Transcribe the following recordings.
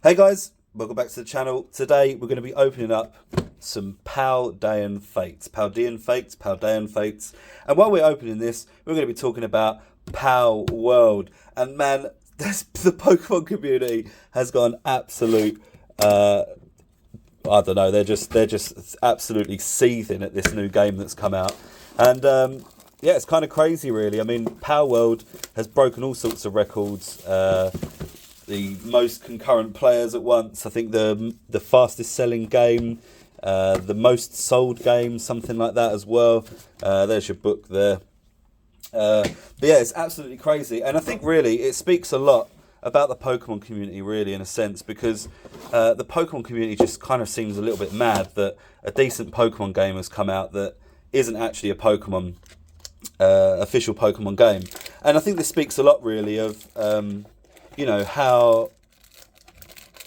Hey guys, welcome back to the channel. Today we're going to be opening up some Paldean Fates. And while we're opening this, we're going to be talking about Palworld. And man, the Pokemon community has gone absolute, I don't know, they're just absolutely seething at this new game that's come out. And yeah, it's kind of crazy really. I mean, Palworld has broken all sorts of records. The most concurrent players at once. I think the fastest selling game, the most sold game, something like that as well. There's your book there. But yeah, it's absolutely crazy. And I think really it speaks a lot about the Pokemon community really in a sense, because the Pokemon community just kind of seems a little bit mad that a decent Pokemon game has come out that isn't actually a Pokemon, official Pokemon game. And I think this speaks a lot really of you know, how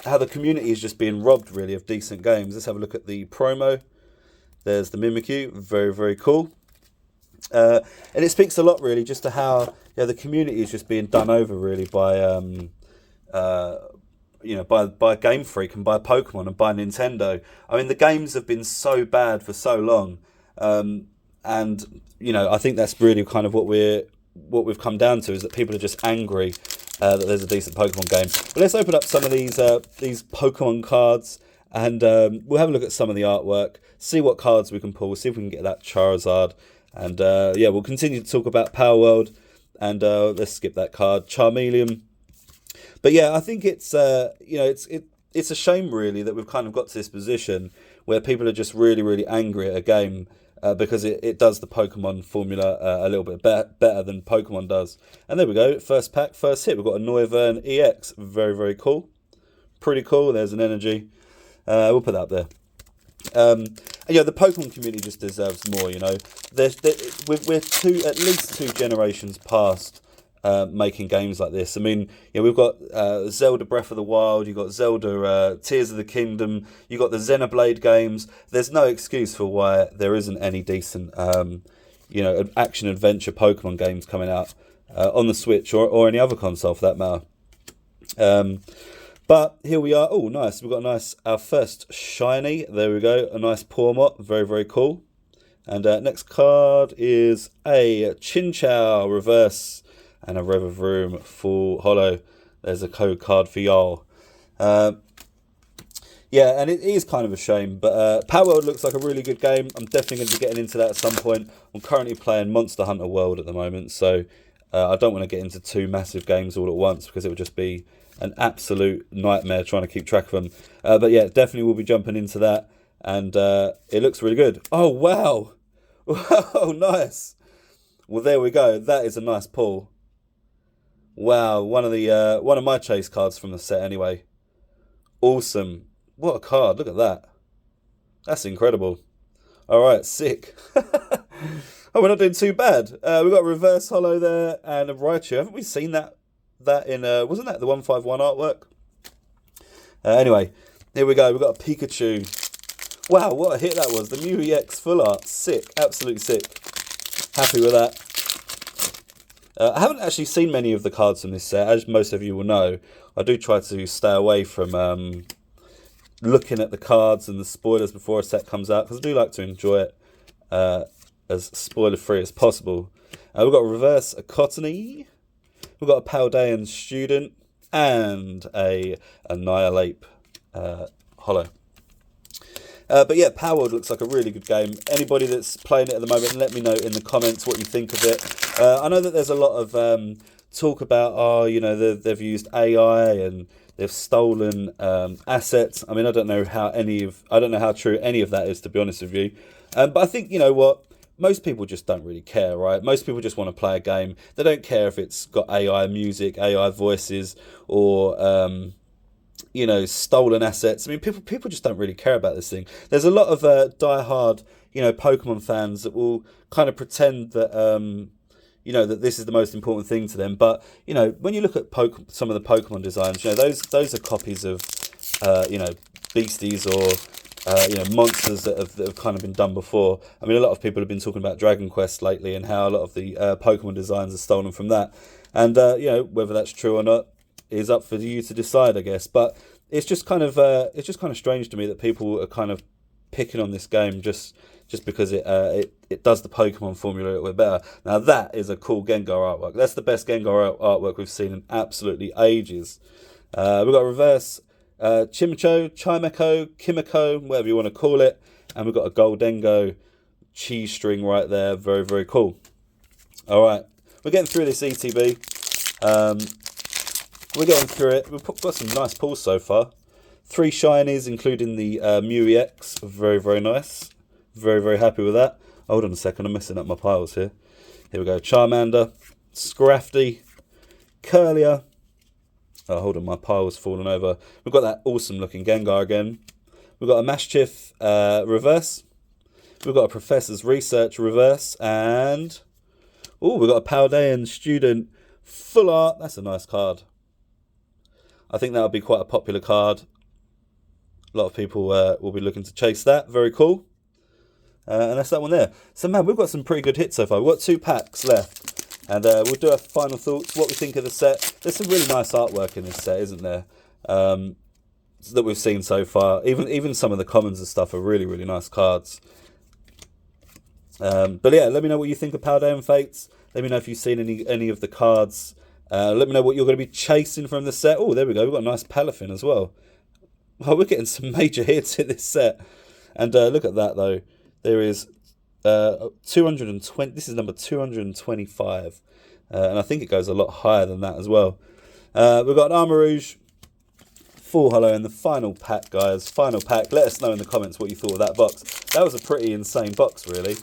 the community is just being robbed really of decent games. Let's have a look at the promo. There's the Mimikyu, very, very cool. And it speaks a lot really just to how the community is just being done over really by by Game Freak and by Pokemon and by Nintendo. I mean, the games have been so bad for so long, and I think that's really kind of what we've come down to, is that people are just angry that there's a decent Pokemon game. But let's open up some of these Pokemon cards, and we'll have a look at some of the artwork, see what cards we can pull, see if we can get that Charizard, and yeah, we'll continue to talk about Palworld, and let's skip that card, Charmeleon. But yeah, I think it's it's a shame really that we've kind of got to this position where people are just really, really angry at a game. Because it does the Pokemon formula a little bit better than Pokemon does. And there we go, first pack, first hit. We've got a Noivern EX, very, very cool. Pretty cool, there's an energy. We'll put that up there. And the Pokemon community just deserves more, We're at least two generations past making games like this. I mean, we've got Zelda Breath of the Wild, you've got Zelda Tears of the Kingdom, you've got the Xenoblade games. There's no excuse for why there isn't any decent, action adventure Pokemon games coming out on the Switch or any other console for that matter. But here we are. Oh, nice. We've got our first shiny. There we go. A nice Pawmot. Very, very cool. And next card is a Chinchou reverse. And a Revavroom full holo. There's a code card for y'all. Yeah, and it is kind of a shame. But Palworld looks like a really good game. I'm definitely going to be getting into that at some point. I'm currently playing Monster Hunter World at the moment. So I don't want to get into two massive games all at once, because it would just be an absolute nightmare trying to keep track of them. But yeah, definitely will be jumping into that. And it looks really good. Oh, wow. Wow, nice. Well, there we go. That is a nice pull. Wow, one of my chase cards from the set anyway. Awesome. What a card, look at that. That's incredible. Alright, sick. Oh, we're not doing too bad. We've got a reverse holo there and a Raichu. Haven't we seen that in, wasn't that the 151 artwork? Anyway, here we go. We've got a Pikachu. Wow, what a hit that was. The Mew EX full art. Sick, absolutely sick. Happy with that. I haven't actually seen many of the cards from this set, as most of you will know. I do try to stay away from looking at the cards and the spoilers before a set comes out, because I do like to enjoy it as spoiler-free as possible. We've got a reverse Cottony, we've got a Paldean Student, and a Annihilate holo. But yeah, Palworld looks like a really good game. Anybody that's playing it at the moment, let me know in the comments what you think of it. I know that there's a lot of talk about, they've used AI and they've stolen assets. I mean, I don't know how true any of that is, to be honest with you. But I think, most people just don't really care, right? Most people just want to play a game. They don't care if it's got AI music, AI voices, or stolen assets. I mean, people just don't really care about this thing. There's a lot of die-hard, Pokemon fans that will kind of pretend that, that this is the most important thing to them. But, when you look at some of the Pokemon designs, those are copies of, beasties or, monsters that have kind of been done before. I mean, a lot of people have been talking about Dragon Quest lately and how a lot of the Pokemon designs are stolen from that. And, whether that's true or not is up for you to decide, I guess. But it's just kind of strange to me that people are kind of picking on this game just because it does the Pokemon formula a little bit better. Now that is a cool Gengar artwork. That's the best Gengar artwork we've seen in absolutely ages. We've got a reverse Chimecho, Kimiko, whatever you want to call it, and we've got a Goldengo cheese string right there. Very, very cool. All right, we're getting through this ETB. We're getting through it. We've got some nice pulls so far. 3 shinies, including the Mew EX. Very, very nice. Very, very happy with that. Hold on a second, I'm messing up my piles here. Here we go. Charmander, Scrafty, Curlier. Oh, hold on, my pile was falling over. We've got that awesome looking Gengar again. We've got a Mashchief reverse. We've got a Professor's Research reverse. And oh, we've got a Paldean Student full art. That's a nice card. I think that'll be quite a popular card. A lot of people will be looking to chase that. Very cool. And that's that one there. So, man, we've got some pretty good hits so far. We've got 2 packs left. And we'll do our final thoughts, what we think of the set. There's some really nice artwork in this set, isn't there? That we've seen so far. Even some of the commons and stuff are really, really nice cards. But yeah, let me know what you think of Paldean Fates. Let me know if you've seen any of the cards. Let me know what you're going to be chasing from the set. Oh, there we go. We've got a nice Palafin as well. Oh, we're getting some major hits in this set. And look at that, though. There is 220. This is number 225. And I think it goes a lot higher than that as well. We've got an Armarouge full holo in the final pack, guys. Final pack. Let us know in the comments what you thought of that box. That was a pretty insane box, really.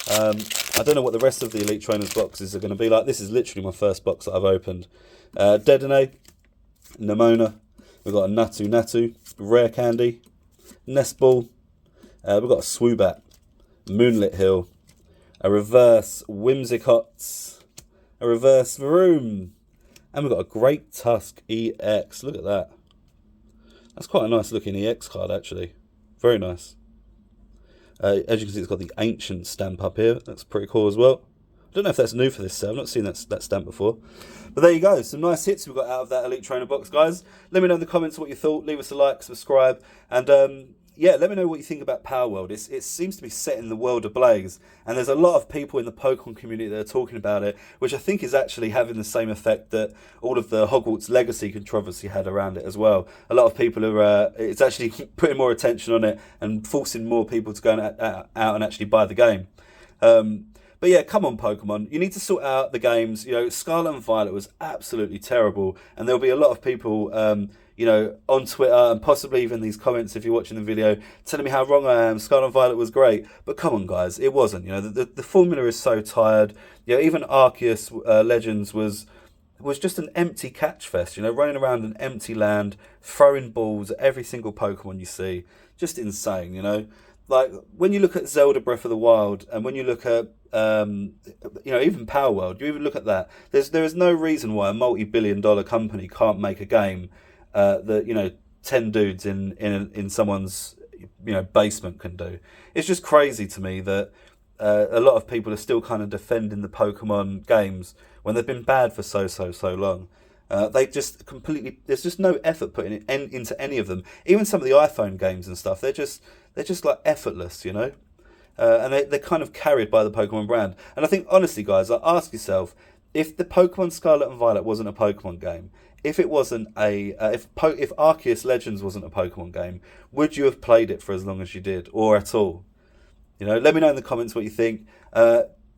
I don't know what the rest of the Elite Trainers boxes are going to be like. This is literally my first box that I've opened. Dedenne, Nemona. We've got a Natu, Rare Candy, Nestball. We've got a Swoobat, Moonlit Hill, a reverse Whimsicott, a reverse Varoom, and we've got a Great Tusk EX. Look at that. That's quite a nice looking EX card, actually. Very nice. As you can see, it's got the Ancient stamp up here. That's pretty cool as well. I don't know if that's new for this set. I've not seen that stamp before. But there you go. Some nice hits we've got out of that Elite Trainer box, guys. Let me know in the comments what you thought. Leave us a like, subscribe. And yeah, let me know what you think about Palworld. It seems to be setting the world ablaze. And there's a lot of people in the Pokemon community that are talking about it, which I think is actually having the same effect that all of the Hogwarts Legacy controversy had around it as well. A lot of people are, it's actually putting more attention on it and forcing more people to go out and actually buy the game. But yeah, come on, Pokemon. You need to sort out the games. You know, Scarlet and Violet was absolutely terrible. And there'll be a lot of people, you know, on Twitter and possibly even these comments if you're watching the video, telling me how wrong I am. Scarlet and Violet was great. But come on, guys, it wasn't. You know, the formula is so tired. You know, even Arceus Legends was just an empty catch fest. You know, running around an empty land, throwing balls at every single Pokemon you see. Just insane, you know. Like, when you look at Zelda Breath of the Wild and when you look at you know, even Palworld, you even look at that. There is no reason why a multi-billion-dollar company can't make a game that, you know, 10 dudes in someone's, you know, basement can do. It's just crazy to me that a lot of people are still kind of defending the Pokemon games when they've been bad for so long. They just completely, there's just no effort put into any of them. Even some of the iPhone games and stuff, they're just like effortless, you know. And they're kind of carried by the Pokemon brand. And I think, honestly, guys, like, ask yourself, if the Pokemon Scarlet and Violet wasn't a Pokemon game, if it wasn't if Arceus Legends wasn't a Pokemon game, would you have played it for as long as you did, or at all? You know, let me know in the comments what you think.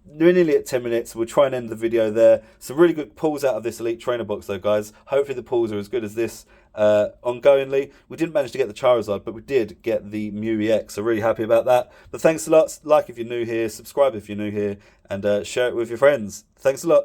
We're nearly at 10 minutes. We'll try and end the video there. Some really good pulls out of this Elite Trainer box, though, guys. Hopefully the pulls are as good as this ongoingly. We didn't manage to get the Charizard, but we did get the Mew EX, so really happy about that. But thanks a lot. Like if you're new here, subscribe if you're new here, and share it with your friends. Thanks a lot.